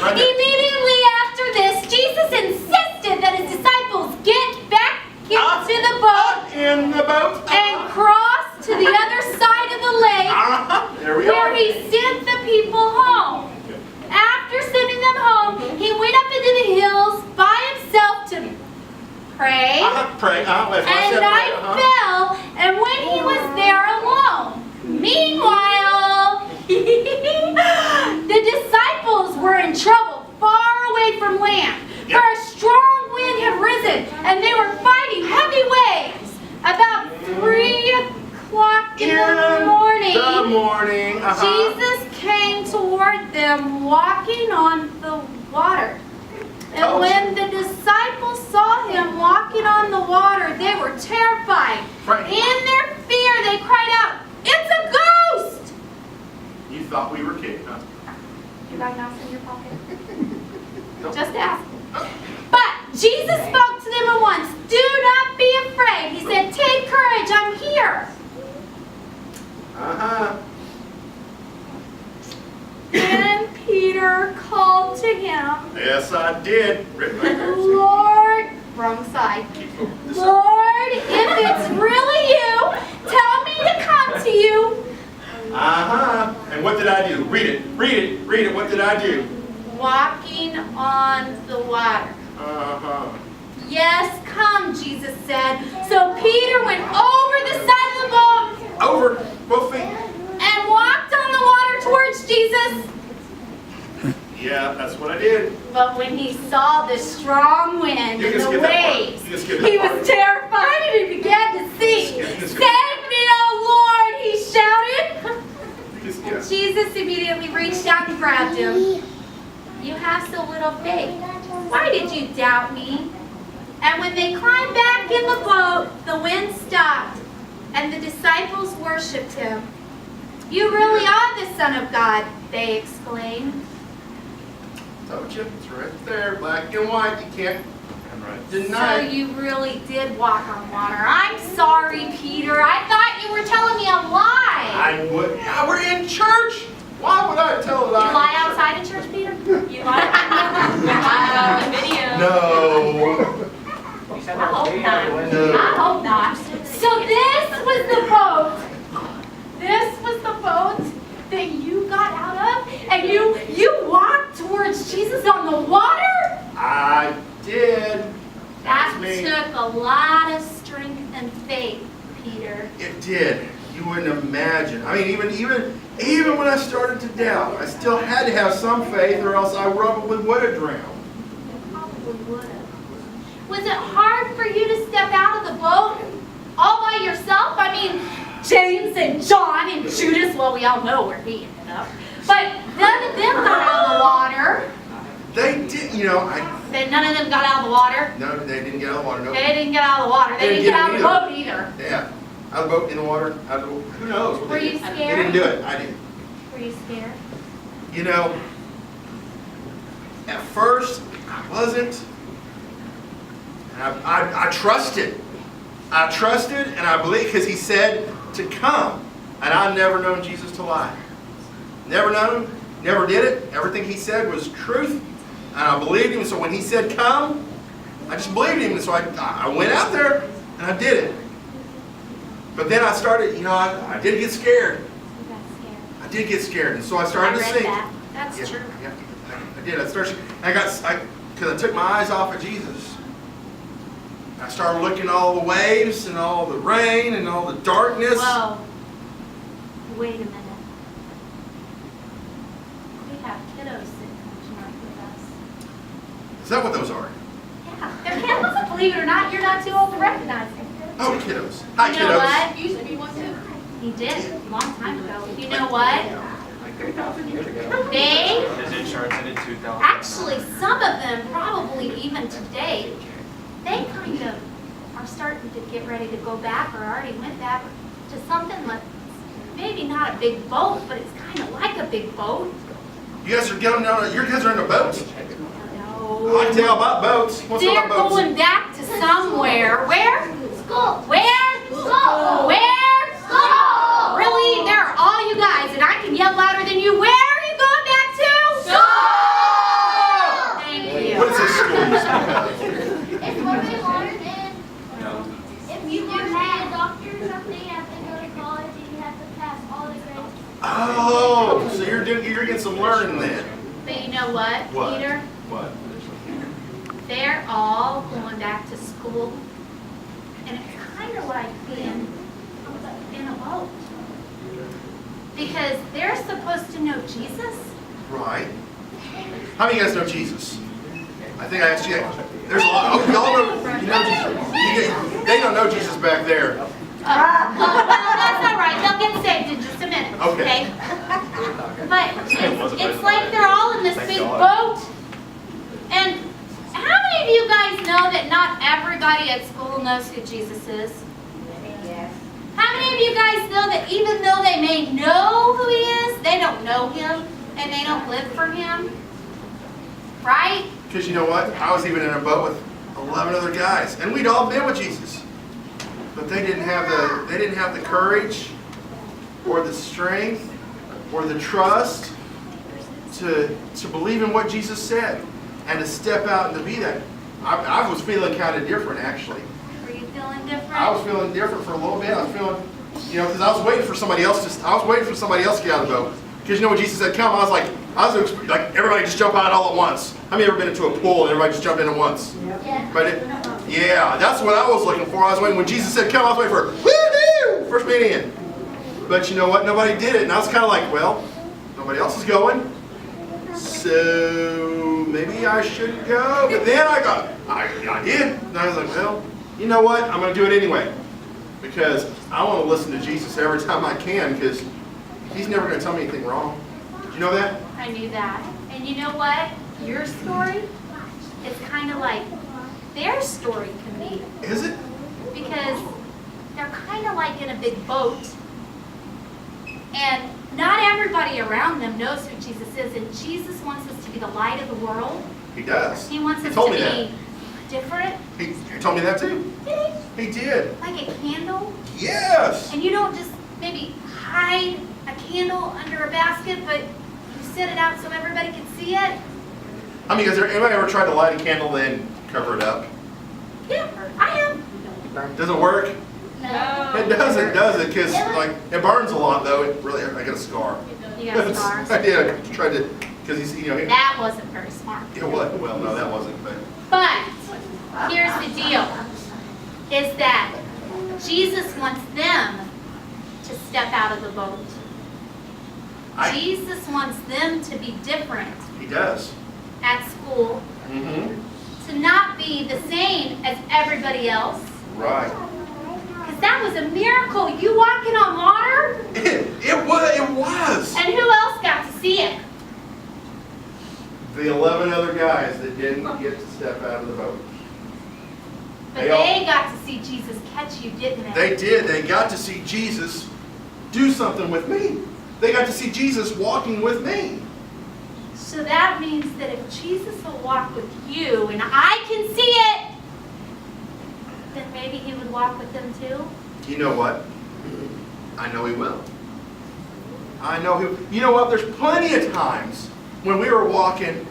Right there. Immediately after this, Jesus insisted that his disciples get back into the boat In the boat. and cross to the other side of the lake There we where are. he sent the people home. After sending them home, he went up into the hills by himself to pray. Pray. That's what I And said, night pray. fell, and when he was there alone, meanwhile, the disciples were in trouble far away from land, for a strong wind had risen, and they were fighting heavy waves. About 3 o'clock in the morning, Jesus came toward them walking on the water. And when the disciples saw him walking on the water, they were terrified. Right. In their fear, they cried out, "It's a ghost!" You thought we were kidding, huh? You got a mouse in your pocket? Just ask. But Jesus spoke to them at once. "Do not be afraid." He said, "Take courage, I'm here." And Peter called to him, Yes, I did. Written right there. "Lord," wrong side, This side. "Lord, if it's really you, tell me to come to you." And what did I do? Read it. Read it. Read it. What did I do? Walking on the water. "Yes, come," Jesus said. So Peter went over the side of the boat Over. Both feet. and walked on the water towards Jesus. Yeah, that's what I did. But when he saw the strong wind You and can the skip that part. waves, You can skip that he part. was terrified and he began to sing. Skip. "Save me, oh Lord," he shouted. Yeah. Jesus immediately reached out and grabbed him. "You have so little faith. Why did you doubt me?" And when they climbed back in the boat, the wind stopped, and the disciples worshipped him. "You really are the Son of God," they exclaimed. Told you. It's right there. Black and white. You can't So deny it. you really did walk on water. I'm sorry, Peter. I thought you were telling me a lie. I would. Yeah, we're in church. Why would I tell a lie? You lie outside of church, Peter? You lie? On the video. No. I hope not. I hope not. So this was the boat. This was the boat that you got out of, and you walked towards Jesus on the water? I did. That me. took a lot of strength and faith, Peter. It did. You wouldn't imagine. I mean, even when I started to doubt, I still had to have some faith, or else I probably would have drowned. Probably would have. Was it hard for you to step out of the boat all by yourself? I mean, James and John and Judas, well, we all know where he ended up. But none of them got out of the water. They did, you know. None of them got out of the water. No, they didn't get out of the water. No. They didn't get out of the water. They didn't get out of the boat either. Yeah, out of the boat, in the water, out of the boat. Who knows? What Were they you did. They scared? didn't do it. I did. Were you scared? You know, at first I wasn't. I trusted. I trusted and I believed because he said to come. And I've never known Jesus to lie. Never known him. Never did it. Everything he said was truth. And I believed him. So when he said come, I just believed him. And so I went out there and I did it. But then I started, you know, I did get scared. You got scared. I did get scared. And so I started to sing. That. That's Yeah, true. yeah, I did. Because I took my eyes off of Jesus. I started looking at all the waves and all the rain and all the darkness. Whoa. Wait a minute. We have kiddos sitting home tonight with us. Is that what those are? Yeah, they're kiddos. Believe it or not, you're not too old to recognize them. Oh, kiddos. Hi, You know kiddos. what? Used to be one too. He did, a long time ago. You know what? Like 3,000 years ago. They, His insurance ended 2000. actually, some of them, probably even today, they kind of are starting to get ready to go back or already went back to something like, maybe not a big boat, but it's kind of like a big boat. You guys are going down. Your kids are in a boat. No. I can tell about boats. What's They're about boats? going back to somewhere. Where? School. Where? School. Where? School. Really? There are all you guys, and I can yell louder than you. Where are you going back to? School. know what, What? Peter? What? They're all going back to school. And it's kind of like being in a boat. Because they're supposed to know Jesus. Right. How many of you guys know Jesus? I think I asked you. There's a lot. Oh, y'all know, you know Jesus. They don't know Jesus back there. Well, that's all right. They'll get saved in just a minute. Okay. But it's like they're all in this big boat. And how many of you guys know that not everybody at school knows who Jesus is? How many of you guys know that even though they may know who he is, they don't know him and they don't live for him? Right? Because you know what? I was even in a boat with 11 other guys, and we'd all been with Jesus, but they didn't have the courage, or the strength, or the trust to believe in what Jesus said, and to step out and to be that. I was feeling kind of different, actually. Were you feeling different? I was feeling different for a little bit. I was feeling, because I was waiting for somebody else to get out of the boat. Because you know when Jesus said, "Come," I was like everybody just jump out all at once. How many ever been into a pool and everybody just jumped in at once? Yeah. But yeah, that's what I was looking for. I was waiting when Jesus said, "Come," I was waiting for woo-hoo, first man in. But you know what? Nobody did it, and I was kind of like, well, nobody else is going, so maybe I shouldn't go. But then I did, and I was like, well, you know what? I'm going to do it anyway, because I want to listen to Jesus every time I can, because he's never going to tell me anything wrong. Did you know that? I knew that. And you know what? Your story is kind of like their story can be. Is it? Because they're kind of like in a big boat. And not everybody around them knows who Jesus is. And Jesus wants us to be the light of the world. He does. He wants us told to me be that. different. He told me that too. Did he? He did. Like a candle. Yes. And you don't just maybe hide a candle under a basket, but you set it out so everybody can see it. I mean, has anybody ever tried to light a candle and cover it up? Yeah, I have. Does it work? No. It doesn't, does it? Because it burns a lot, though. It really, I got a scar. You got scars? I did. I tried to, because he's, That wasn't very smart. It was. Well, no, that wasn't. But here's the deal, is that Jesus wants them to step out of the boat. Jesus wants them to be different He does. at school, Mm-hmm. to not be the same as everybody else. Right. Because that was a miracle. You walking on water? It was. And who else got to see it? The 11 other guys that didn't get to step out of the boat. But they got to see Jesus catch you, didn't they? They did. They got to see Jesus do something with me. They got to see Jesus walking with me. So that means that if Jesus will walk with you, and I can see it, then maybe he would walk with them too? You know what? I know he will. I know he. You know what? There's plenty of times when we were walking